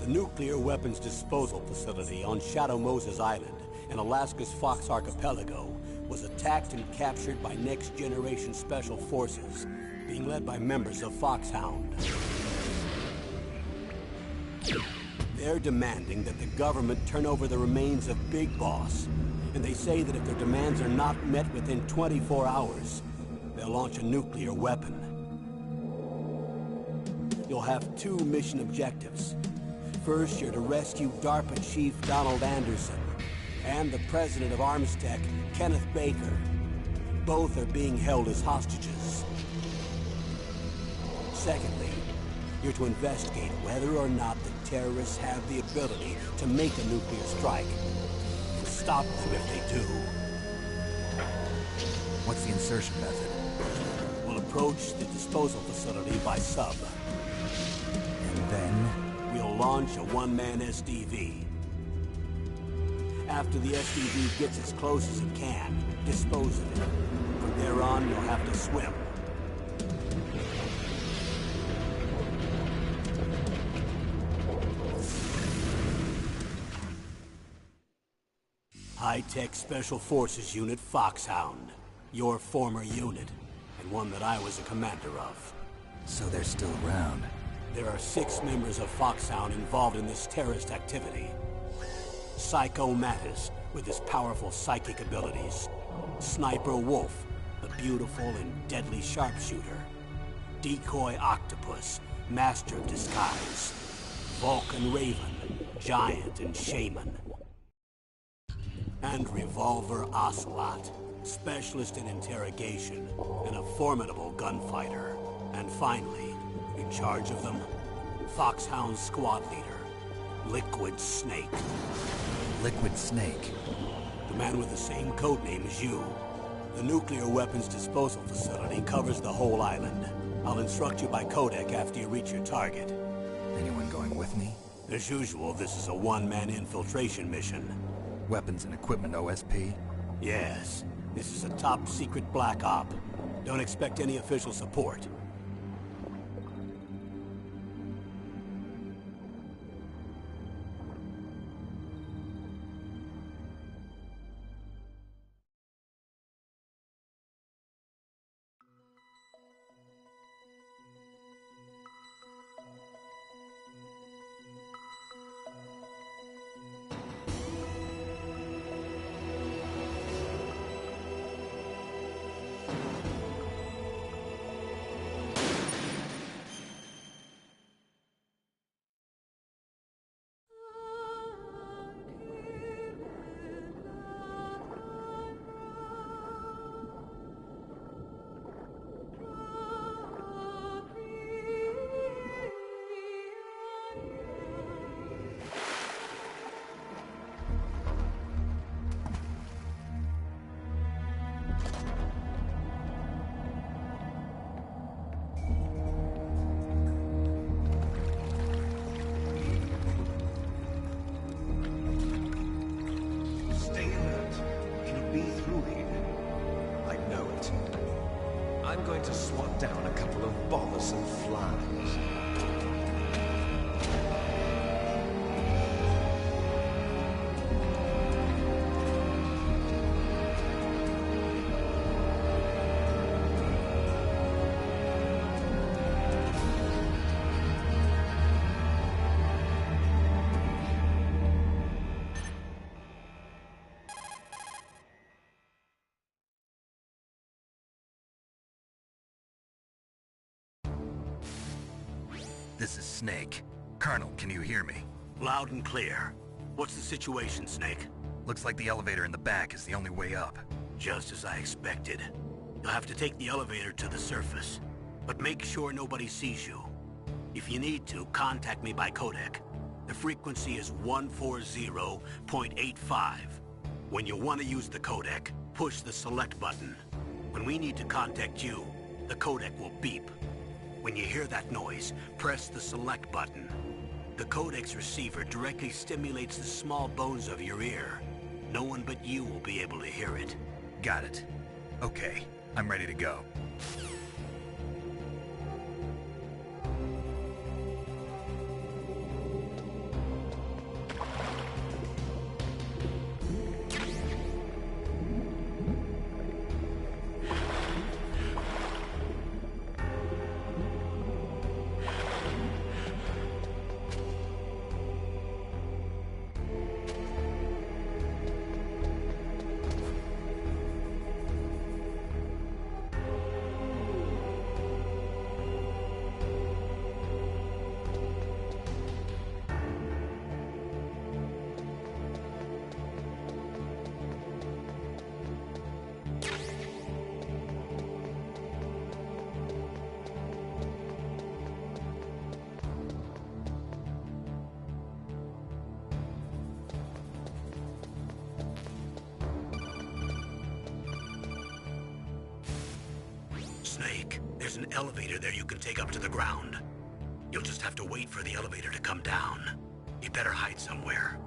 The nuclear weapons disposal facility on Shadow Moses Island in Alaska's Fox Archipelago was attacked and captured by next-generation special forces, being led by members of Fox-Hound. They're demanding that the government turn over the remains of Big Boss, and they say that if their demands are not met within 24 hours, they'll launch a nuclear weapon. You'll have two mission objectives. First, you're to rescue DARPA Chief Donald Anderson and the president of Armstech, Kenneth Baker. Both are being held as hostages. Secondly, you're to investigate whether or not the terrorists have the ability to make a nuclear strike, and stop them if they do. What's the insertion method? We'll approach the disposal facility by sub. And then? We'll launch a one-man SDV. After the SDV gets as close as it can, dispose of it. From there on, you'll have to swim. High-tech Special Forces Unit Fox-Hound. Your former unit, and one that I was a commander of. So they're still around. There are 6 members of Fox-Hound involved in this terrorist activity. Psycho Mattis, with his powerful psychic abilities. Sniper Wolf, the beautiful and deadly sharpshooter. Decoy Octopus, master of disguise. Vulcan Raven, giant and shaman. And Revolver Ocelot, specialist in interrogation and a formidable gunfighter. And finally, in charge of them, Fox-Hound squad leader, Liquid Snake. Liquid Snake? The man with the same codename as you. The nuclear weapons disposal facility covers the whole island. I'll instruct you by codec after you reach your target. Anyone going with me? As usual, this is a one-man infiltration mission. Weapons and equipment OSP? Yes. This is a top-secret black op. Don't expect any official support. I'm going to swat down a couple of bothersome flies. This is Snake. Colonel, can you hear me? Loud and clear. What's the situation, Snake? Looks like the elevator in the back is the only way up. Just as I expected. You'll have to take the elevator to the surface. But make sure nobody sees you. If you need to, contact me by codec. The frequency is 140.85. When you want to use the codec, push the select button. When we need to contact you, the codec will beep. When you hear that noise, press the select button. The codec's receiver directly stimulates the small bones of your ear. No one but you will be able to hear it. Got it. Okay, I'm ready to go. Snake. There's an elevator there you can take up to the ground. You'll just have to wait for the elevator to come down. You better hide somewhere.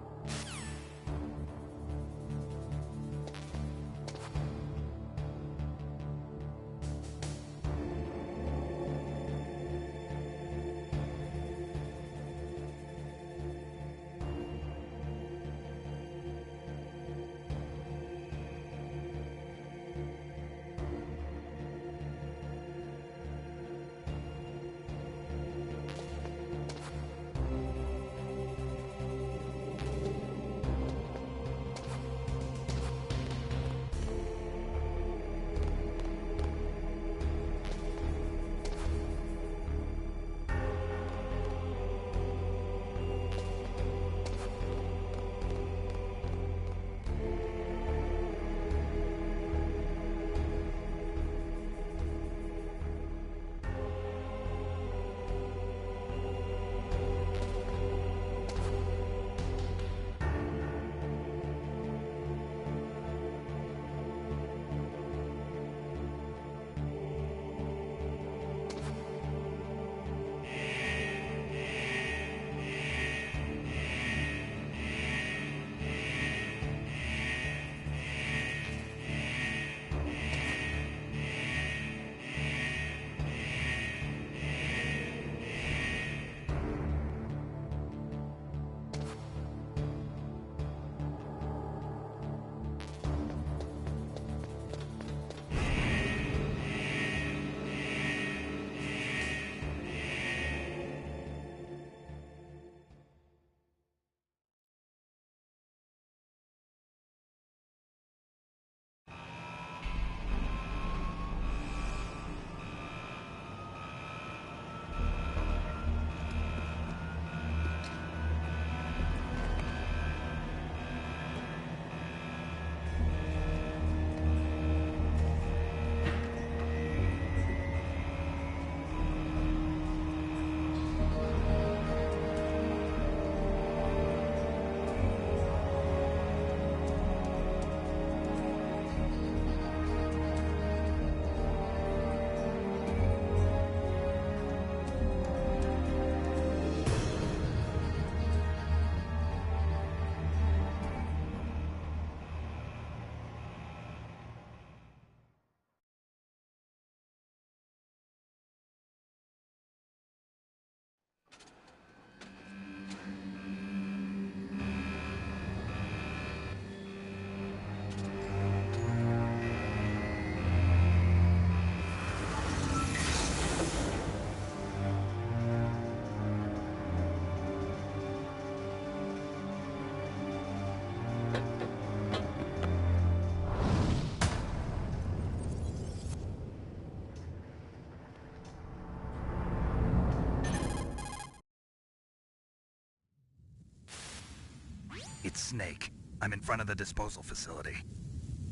It's Snake. I'm in front of the disposal facility.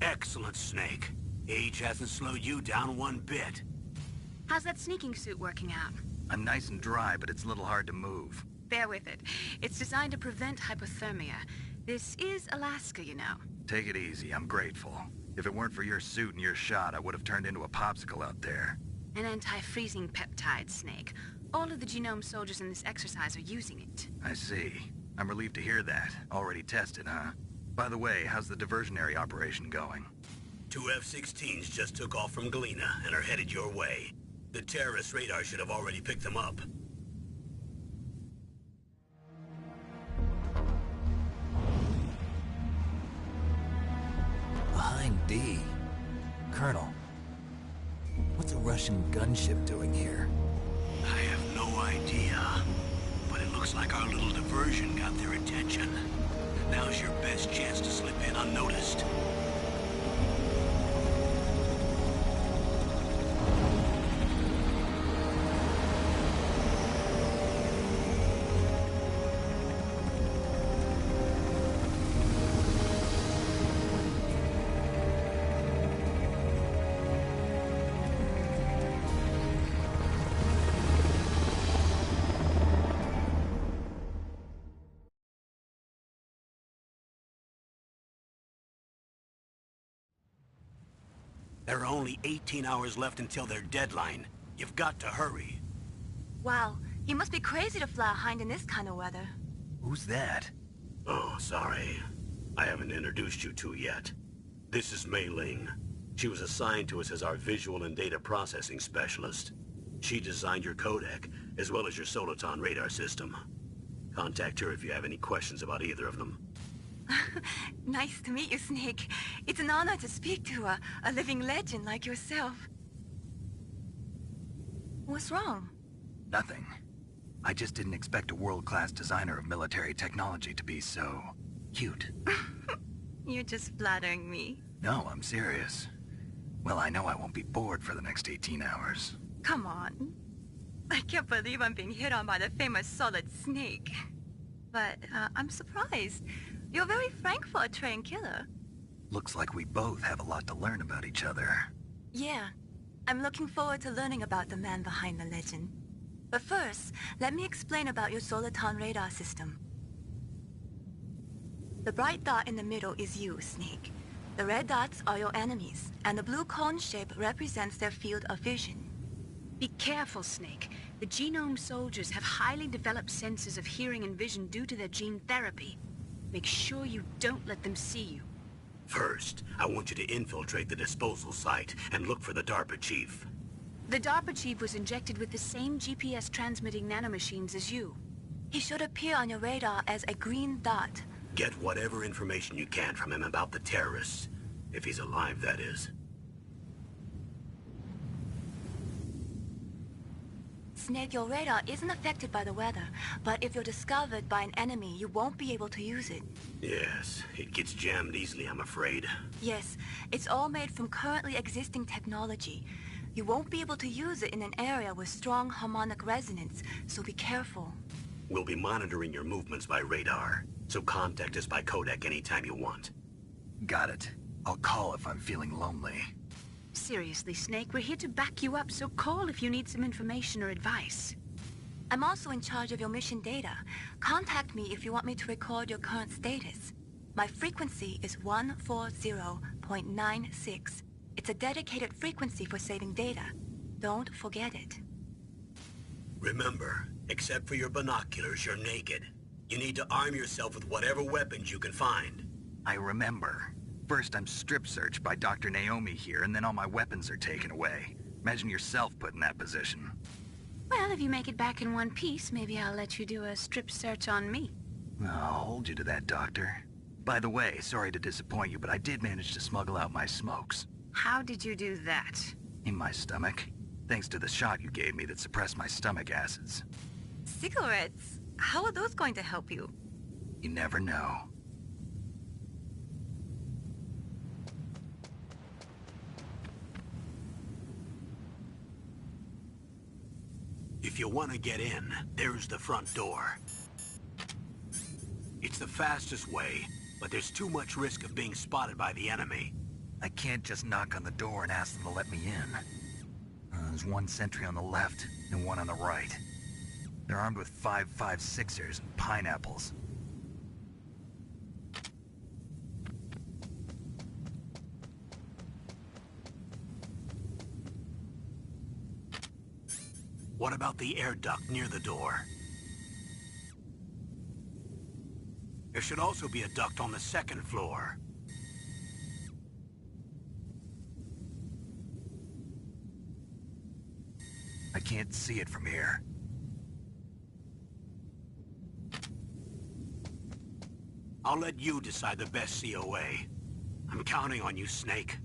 Excellent, Snake. Age hasn't slowed you down one bit. How's that sneaking suit working out? I'm nice and dry, but it's a little hard to move. Bear with it. It's designed to prevent hypothermia. This is Alaska, you know. Take it easy, I'm grateful. If it weren't for your suit and your shot, I would have turned into a popsicle out there. An anti-freezing peptide, Snake. All of the genome soldiers in this exercise are using it. I see. I'm relieved to hear that. Already tested, huh? By the way, how's the diversionary operation going? 2 F-16s just took off from Galena and are headed your way. The terrorist radar should have already picked them up. Behind D. Colonel, what's a Russian gunship doing here? I have no idea. But it looks like our little diversion got their attention. Now's your best chance to slip in unnoticed. There are only 18 hours left until their deadline. You've got to hurry. Wow, he must be crazy to fly a hind in this kind of weather. Who's that? Oh, sorry. I haven't introduced you to yet. This is Mei Ling. She was assigned to us as our visual and data processing specialist. She designed your codec, as well as your Soliton radar system. Contact her if you have any questions about either of them. Nice to meet you, Snake. It's an honor to speak to a living legend like yourself. What's wrong? Nothing. I just didn't expect a world-class designer of military technology to be so... cute. You're just flattering me. No, I'm serious. Well, I know I won't be bored for the next 18 hours. Come on. I can't believe I'm being hit on by the famous Solid Snake. But I'm surprised. You're very frank for a trained killer. Looks like we both have a lot to learn about each other. Yeah. I'm looking forward to learning about the man behind the legend. But first, let me explain about your Soliton radar system. The bright dot in the middle is you, Snake. The red dots are your enemies, and the blue cone shape represents their field of vision. Be careful, Snake. The genome soldiers have highly developed senses of hearing and vision due to their gene therapy. Make sure you don't let them see you. First, I want you to infiltrate the disposal site and look for the DARPA Chief. The DARPA Chief was injected with the same GPS-transmitting nanomachines as you. He should appear on your radar as a green dot. Get whatever information you can from him about the terrorists. If he's alive, that is. Snake, your radar isn't affected by the weather, but if you're discovered by an enemy, you won't be able to use it. Yes, it gets jammed easily, I'm afraid. Yes, it's all made from currently existing technology. You won't be able to use it in an area with strong harmonic resonance, so be careful. We'll be monitoring your movements by radar, so contact us by codec anytime you want. Got it. I'll call if I'm feeling lonely. Seriously, Snake, we're here to back you up, so call if you need some information or advice. I'm also in charge of your mission data. Contact me if you want me to record your current status. My frequency is 140.96. It's a dedicated frequency for saving data. Don't forget it. Remember, except for your binoculars, you're naked. You need to arm yourself with whatever weapons you can find. I remember. First I'm strip-searched by Dr. Naomi here, and then all my weapons are taken away. Imagine yourself put in that position. Well, if you make it back in one piece, maybe I'll let you do a strip search on me. I'll hold you to that, Doctor. By the way, sorry to disappoint you, but I did manage to smuggle out my smokes. How did you do that? In my stomach. Thanks to the shot you gave me that suppressed my stomach acids. Cigarettes? How are those going to help you? You never know. If you want to get in, there's the front door. It's the fastest way, but there's too much risk of being spotted by the enemy. I can't just knock on the door and ask them to let me in. There's one sentry on the left and one on the right. They're armed with 5.56ers and pineapples. What about the air duct near the door? There should also be a duct on the second floor. I can't see it from here. I'll let you decide the best COA. I'm counting on you, Snake.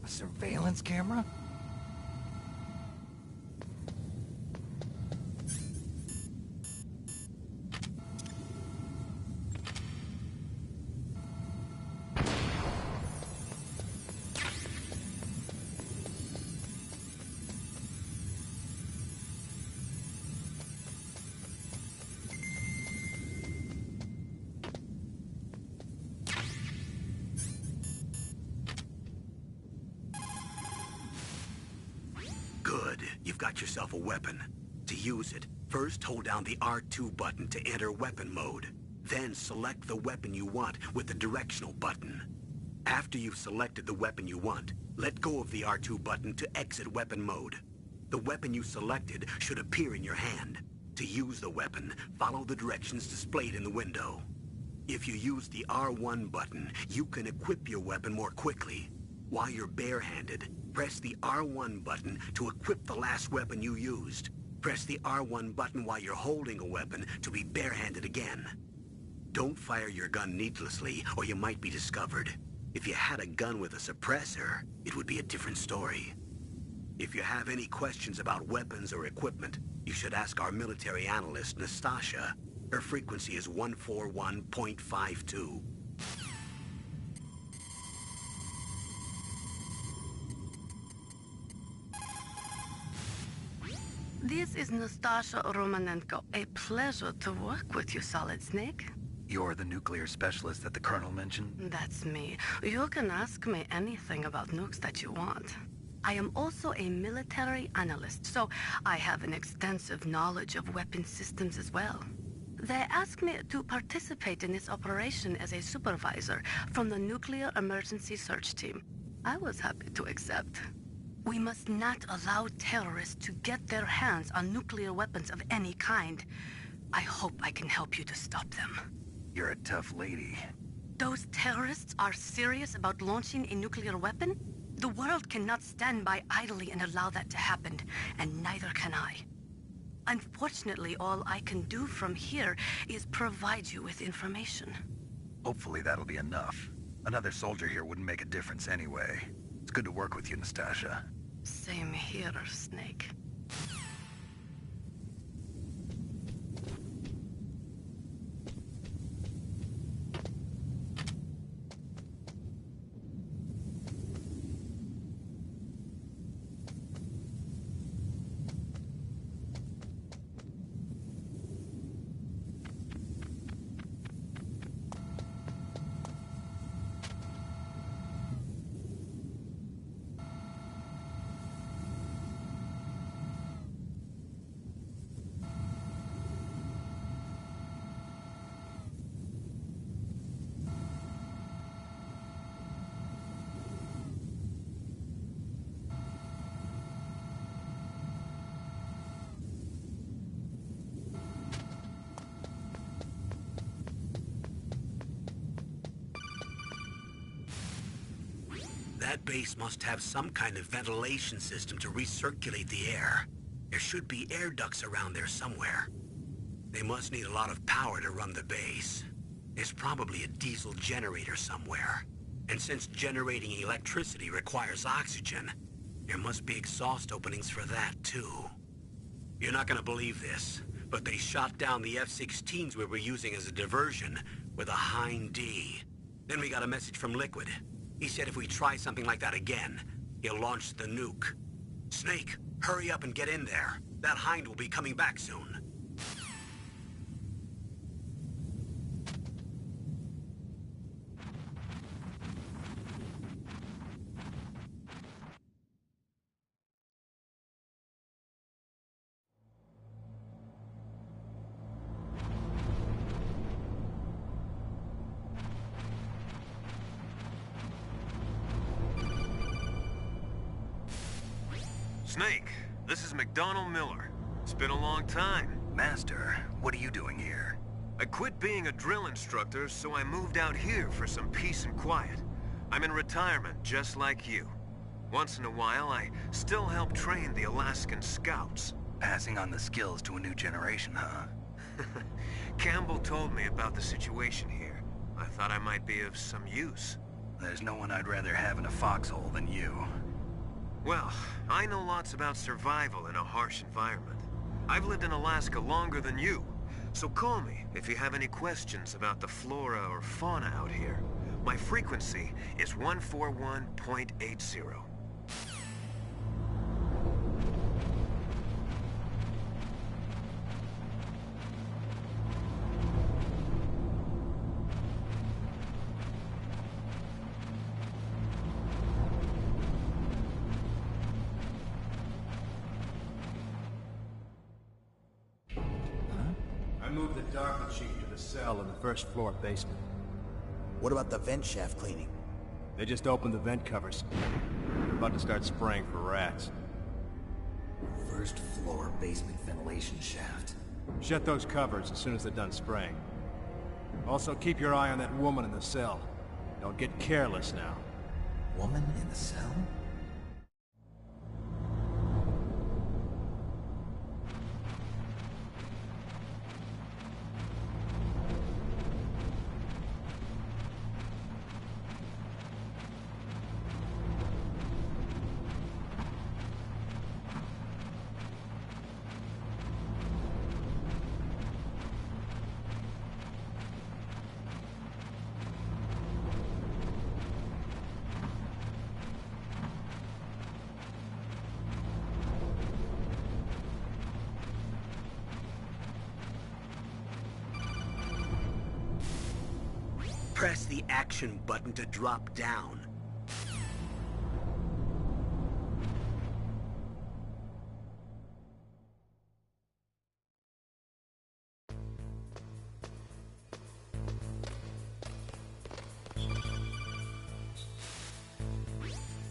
A surveillance camera? You've got yourself a weapon. To use it, first hold down the R2 button to enter weapon mode. Then select the weapon you want with the directional button. After you've selected the weapon you want, let go of the R2 button to exit weapon mode. The weapon you selected should appear in your hand. To use the weapon, follow the directions displayed in the window. If you use the R1 button, you can equip your weapon more quickly. While you're barehanded, press the R1 button to equip the last weapon you used. Press the R1 button while you're holding a weapon to be barehanded again. Don't fire your gun needlessly, or you might be discovered. If you had a gun with a suppressor, it would be a different story. If you have any questions about weapons or equipment, you should ask our military analyst, Nastasha. Her frequency is 141.52. This is Nastasha Romanenko. A pleasure to work with you, Solid Snake. You're the nuclear specialist that the Colonel mentioned? That's me. You can ask me anything about nukes that you want. I am also a military analyst, so I have an extensive knowledge of weapon systems as well. They asked me to participate in this operation as a supervisor from the Nuclear Emergency Search Team. I was happy to accept. We must not allow terrorists to get their hands on nuclear weapons of any kind. I hope I can help you to stop them. You're a tough lady. Those terrorists are serious about launching a nuclear weapon? The world cannot stand by idly and allow that to happen, and neither can I. Unfortunately, all I can do from here is provide you with information. Hopefully that'll be enough. Another soldier here wouldn't make a difference anyway. It's good to work with you, Nastasha. Same here, Snake. That base must have some kind of ventilation system to recirculate the air. There should be air ducts around there somewhere. They must need a lot of power to run the base. There's probably a diesel generator somewhere. And since generating electricity requires oxygen, there must be exhaust openings for that too. You're not gonna believe this, but they shot down the F-16s we were using as a diversion with a Hind D. Then we got a message from Liquid. He said if we try something like that again, he'll launch the nuke. Snake, hurry up and get in there. That Hind will be coming back soon. Snake, this is McDonald Miller. It's been a long time. Master, what are you doing here? I quit being a drill instructor, so I moved out here for some peace and quiet. I'm in retirement, just like you. Once in a while, I still help train the Alaskan Scouts. Passing on the skills to a new generation, huh? Campbell told me about the situation here. I thought I might be of some use. There's no one I'd rather have in a foxhole than you. Well, I know lots about survival in a harsh environment. I've lived in Alaska longer than you, so call me if you have any questions about the flora or fauna out here. My frequency is 141.80. the DARPA Chief to the cell in the first floor basement. What about the vent shaft cleaning? They just opened the vent covers. They're about to start spraying for rats. First floor basement ventilation shaft. Shut those covers as soon as they're done spraying. Also, keep your eye on that woman in the cell. Don't get careless now. Woman in the cell? Press the action button to drop down.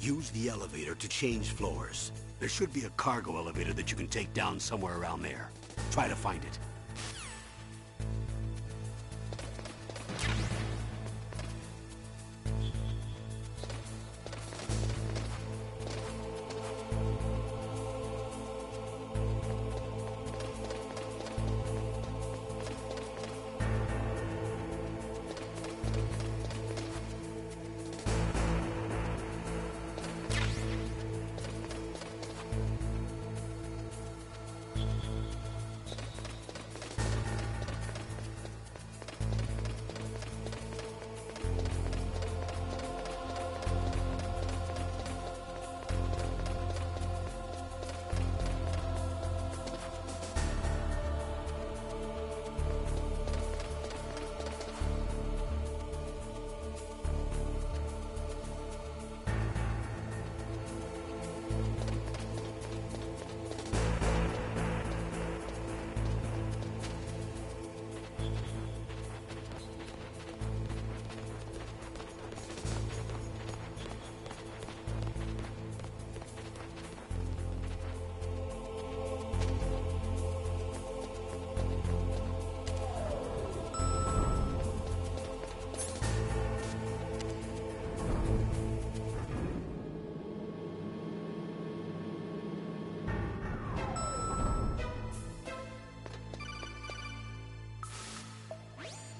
Use the elevator to change floors. There should be a cargo elevator that you can take down somewhere around there. Try to find it.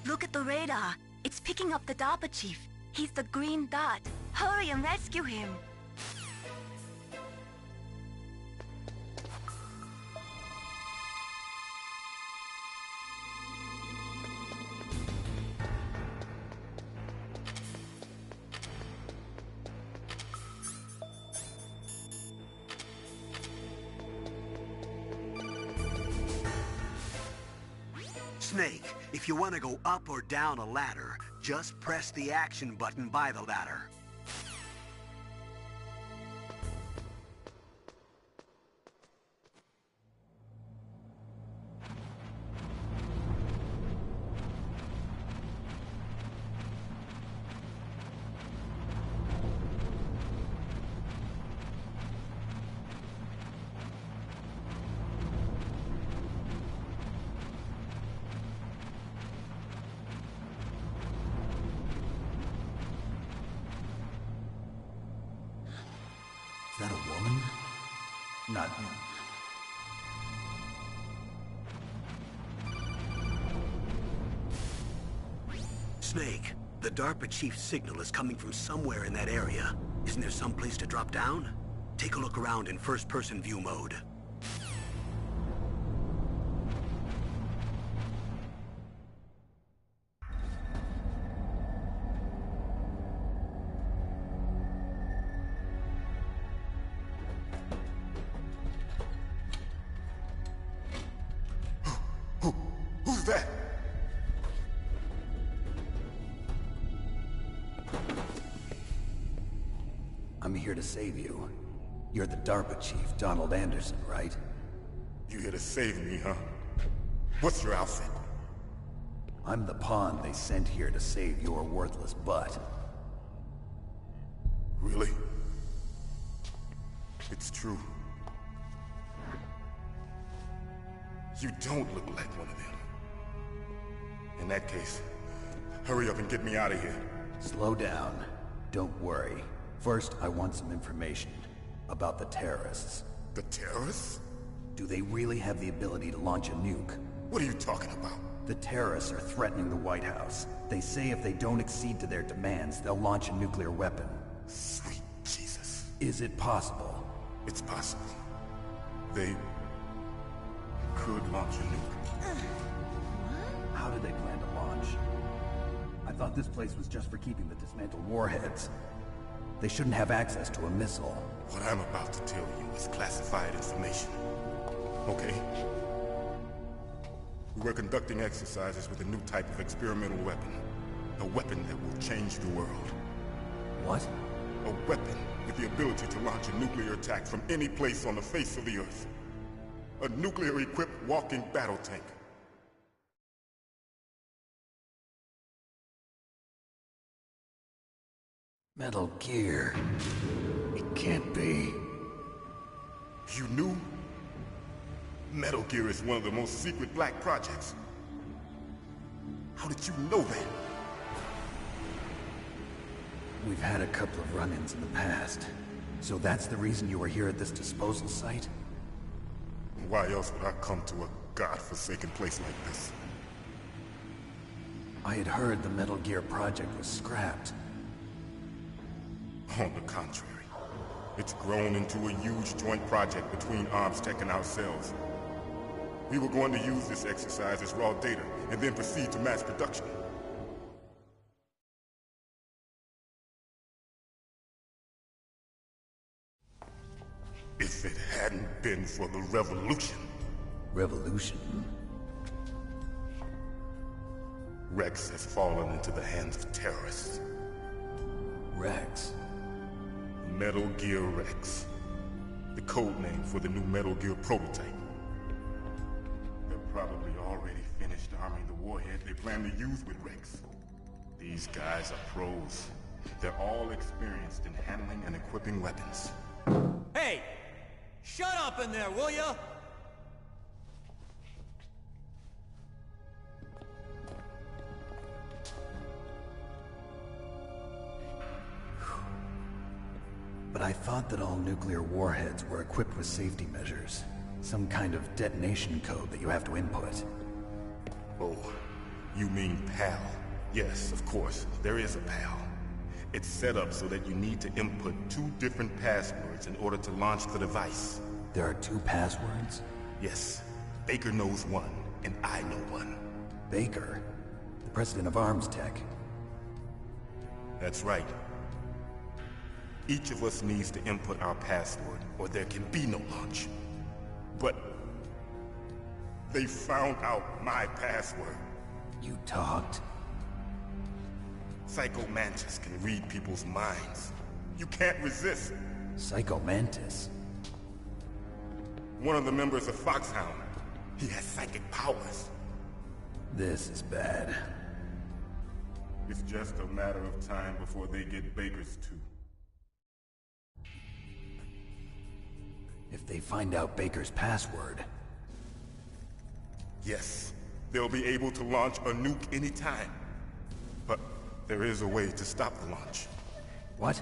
Look at the radar. It's picking up the DARPA Chief. He's the green dot. Hurry and rescue him. Snake, if you want to go up or down a ladder, just press the action button by the ladder. Is that a woman? Not... Snake, the DARPA Chief's signal is coming from somewhere in that area. Isn't there some place to drop down? Take a look around in first-person view mode. Who's that? I'm here to save you. You're the DARPA Chief, Donald Anderson, right? You here to save me, huh? What's your outfit? I'm the pawn they sent here to save your worthless butt. Really? It's true. You don't look like one of them. In that case, hurry up and get me out of here. Slow down. Don't worry. First, I want some information about the terrorists. The terrorists? Do they really have the ability to launch a nuke? What are you talking about? The terrorists are threatening the White House. They say if they don't accede to their demands, they'll launch a nuclear weapon. Sweet Jesus. Is it possible? It's possible. They could launch a nuke. How do they plan to launch? I thought this place was just for keeping the dismantled warheads. They shouldn't have access to a missile. What I'm about to tell you is classified information. Okay? We're conducting exercises with a new type of experimental weapon. A weapon that will change the world. What? A weapon with the ability to launch a nuclear attack from any place on the face of the Earth. A nuclear-equipped walking battle tank. Metal Gear. It can't be. You knew? Metal Gear is one of the most secret black projects. How did you know that? We've had a couple of run-ins in the past. So that's the reason you were here at this disposal site? Why else would I come to a godforsaken place like this? I had heard the Metal Gear project was scrapped. On the contrary, it's grown into a huge joint project between ArmsTech and ourselves. We were going to use this exercise as raw data, and then proceed to mass production. If it hadn't been for the revolution... Revolution? Rex has fallen into the hands of terrorists. Rex? Metal Gear Rex. The code name for the new Metal Gear prototype. They're probably already finished arming the warhead they plan to use with Rex. These guys are pros. They're all experienced in handling and equipping weapons. Hey! Shut up in there, will ya? But I thought that all nuclear warheads were equipped with safety measures. Some kind of detonation code that you have to input. Oh, you mean PAL? Yes, of course, there is a PAL. It's set up so that you need to input 2 different passwords in order to launch the device. There are 2 passwords? Yes. Baker knows one, and I know one. Baker? The president of ArmsTech? That's right. Each of us needs to input our password, or there can be no launch. But... they found out my password. You talked? Psycho Mantis can read people's minds. You can't resist. Psycho Mantis? One of the members of Fox-Hound. He has psychic powers. This is bad. It's just a matter of time before they get Baker's too. If they find out Baker's password... Yes, they'll be able to launch a nuke anytime. But there is a way to stop the launch. What?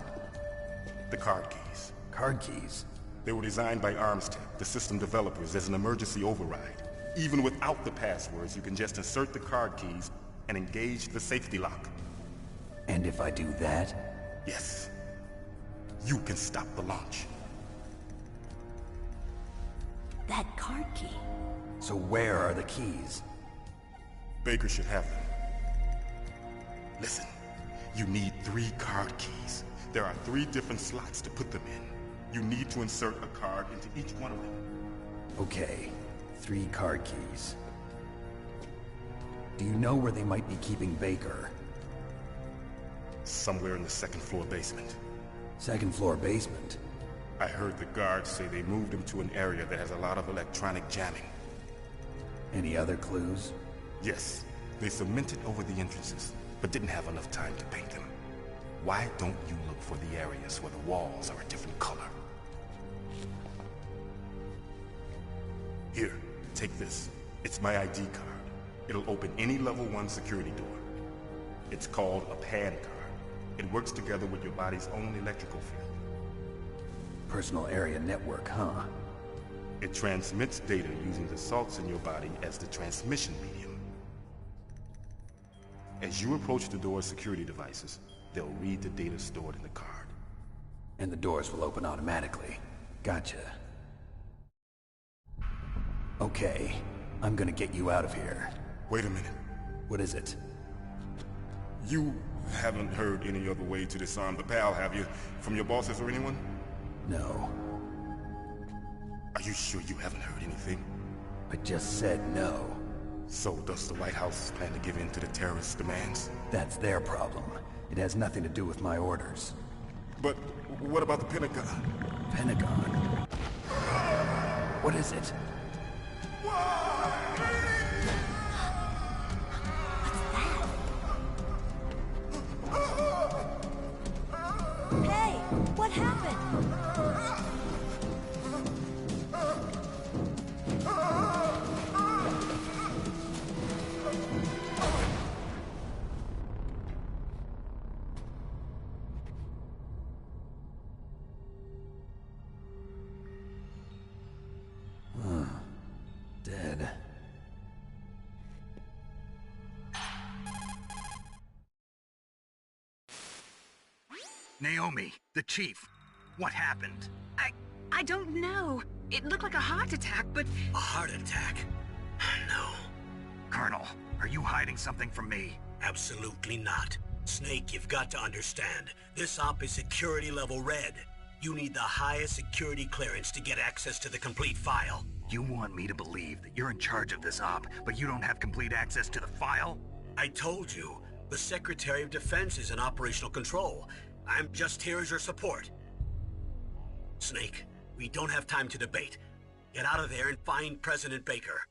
The card keys. Card keys? They were designed by ArmsTech, the system developers, as an emergency override. Even without the passwords, you can just insert the card keys and engage the safety lock. And if I do that? Yes. You can stop the launch. That card key. So where are the keys? Baker should have them. Listen, you need 3 card keys. There are 3 different slots to put them in. You need to insert a card into each one of them. Okay, 3 card keys. Do you know where they might be keeping Baker? Somewhere in the 2nd floor basement. 2nd floor basement? I heard the guards say they moved him to an area that has a lot of electronic jamming. Any other clues? Yes. They cemented over the entrances, but didn't have enough time to paint them. Why don't you look for the areas where the walls are a different color? Here, take this. It's my ID card. It'll open any level 1 security door. It's called a PAN card. It works together with your body's own electrical field. Personal area network, huh? It transmits data using the salts in your body as the transmission medium. As you approach the door's security devices, they'll read the data stored in the card. And the doors will open automatically. Gotcha. Okay, I'm gonna get you out of here. Wait a minute. What is it? You haven't heard any other way to disarm the PAL, have you? From your bosses or anyone? No. Are you sure you haven't heard anything? I just said no. So does the White House plan to give in to the terrorists' demands? That's their problem. It has nothing to do with my orders. But what about the Pentagon? Pentagon? What is it? Hey, what happened? Dead. Naomi, the chief. What happened? I don't know. It looked like a heart attack, but... A heart attack? No. Colonel, are you hiding something from me? Absolutely not. Snake, you've got to understand. This op is security level red. You need the highest security clearance to get access to the complete file. You want me to believe that you're in charge of this op, but you don't have complete access to the file? I told you. The Secretary of Defense is in operational control. I'm just here as your support. Snake, we don't have time to debate. Get out of there and find President Baker.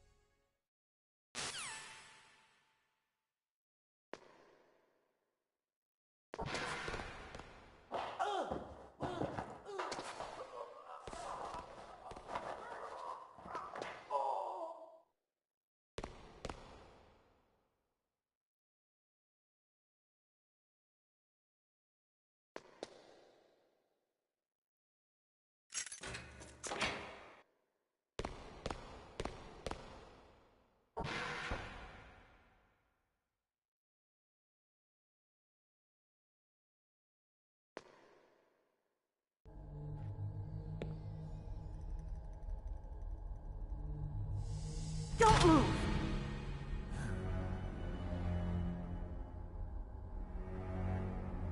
Don't move!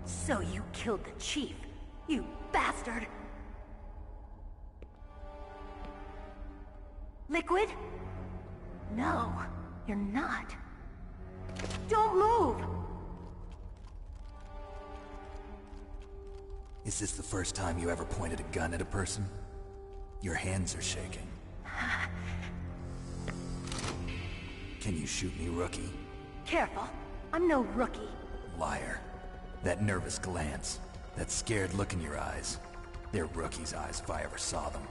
So you killed the chief, you bastard! Liquid? No, you're not. Don't move! Is this the first time you ever pointed a gun at a person? Your hands are shaking. Can you shoot me, rookie? Careful, I'm no rookie. Liar. That nervous glance, that scared look in your eyes. They're rookie's eyes if I ever saw them.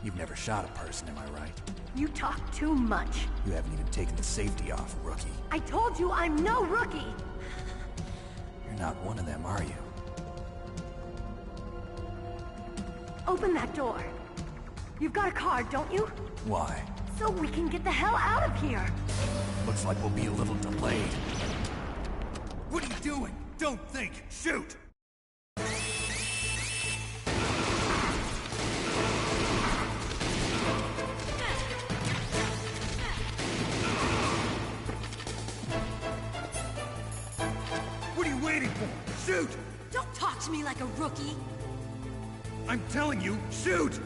You've never shot a person, am I right? You talk too much. You haven't even taken the safety off, rookie. I told you I'm no rookie! You're not one of them, are you? Open that door. You've got a card, don't you? Why? So we can get the hell out of here! Looks like we'll be a little delayed. What are you doing? Don't think! Shoot! What are you waiting for? Shoot! Don't talk to me like a rookie! I'm telling you, shoot!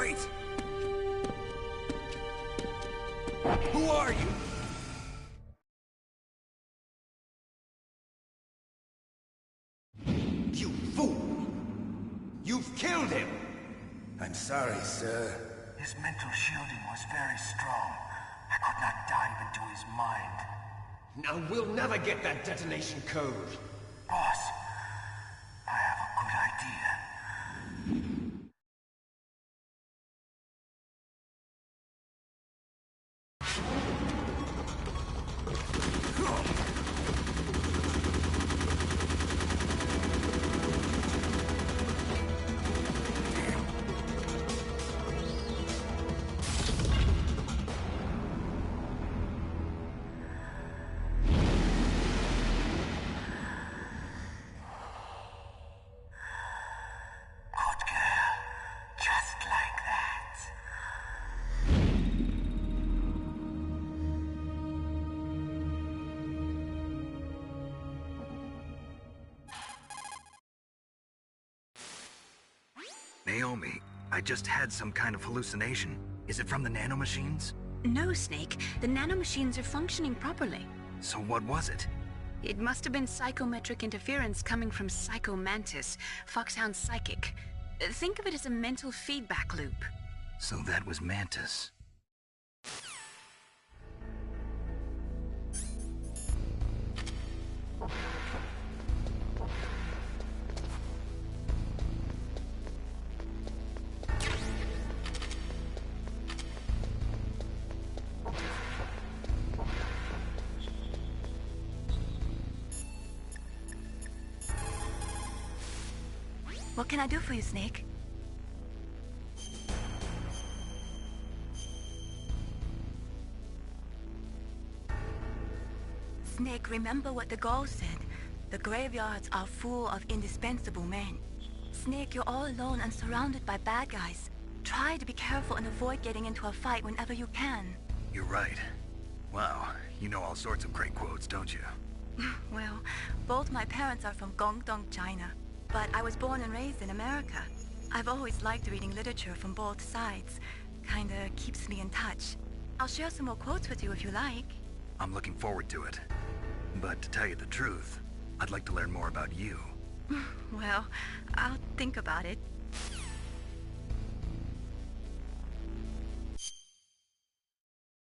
Wait! Who are you? You fool! You've killed him! I'm sorry, sir. His mental shielding was very strong. I could not dive into his mind. Now we'll never get that detonation code. Boss, I have a good idea. Naomi, I just had some kind of hallucination. Is it from the nanomachines? No, Snake. The nanomachines are functioning properly. So what was it? It must have been psychometric interference coming from Psycho Mantis, Fox-Hound's psychic. Think of it as a mental feedback loop. So that was Mantis. What can I do for you, Snake? Snake, remember what the Gaul said. The graveyards are full of indispensable men. Snake, you're all alone and surrounded by bad guys. Try to be careful and avoid getting into a fight whenever you can. You're right. Wow, you know all sorts of great quotes, don't you? Well, both my parents are from Guangdong, China. But I was born and raised in America. I've always liked reading literature from both sides. Kinda keeps me in touch. I'll share some more quotes with you if you like. I'm looking forward to it. But to tell you the truth, I'd like to learn more about you. Well, I'll think about it.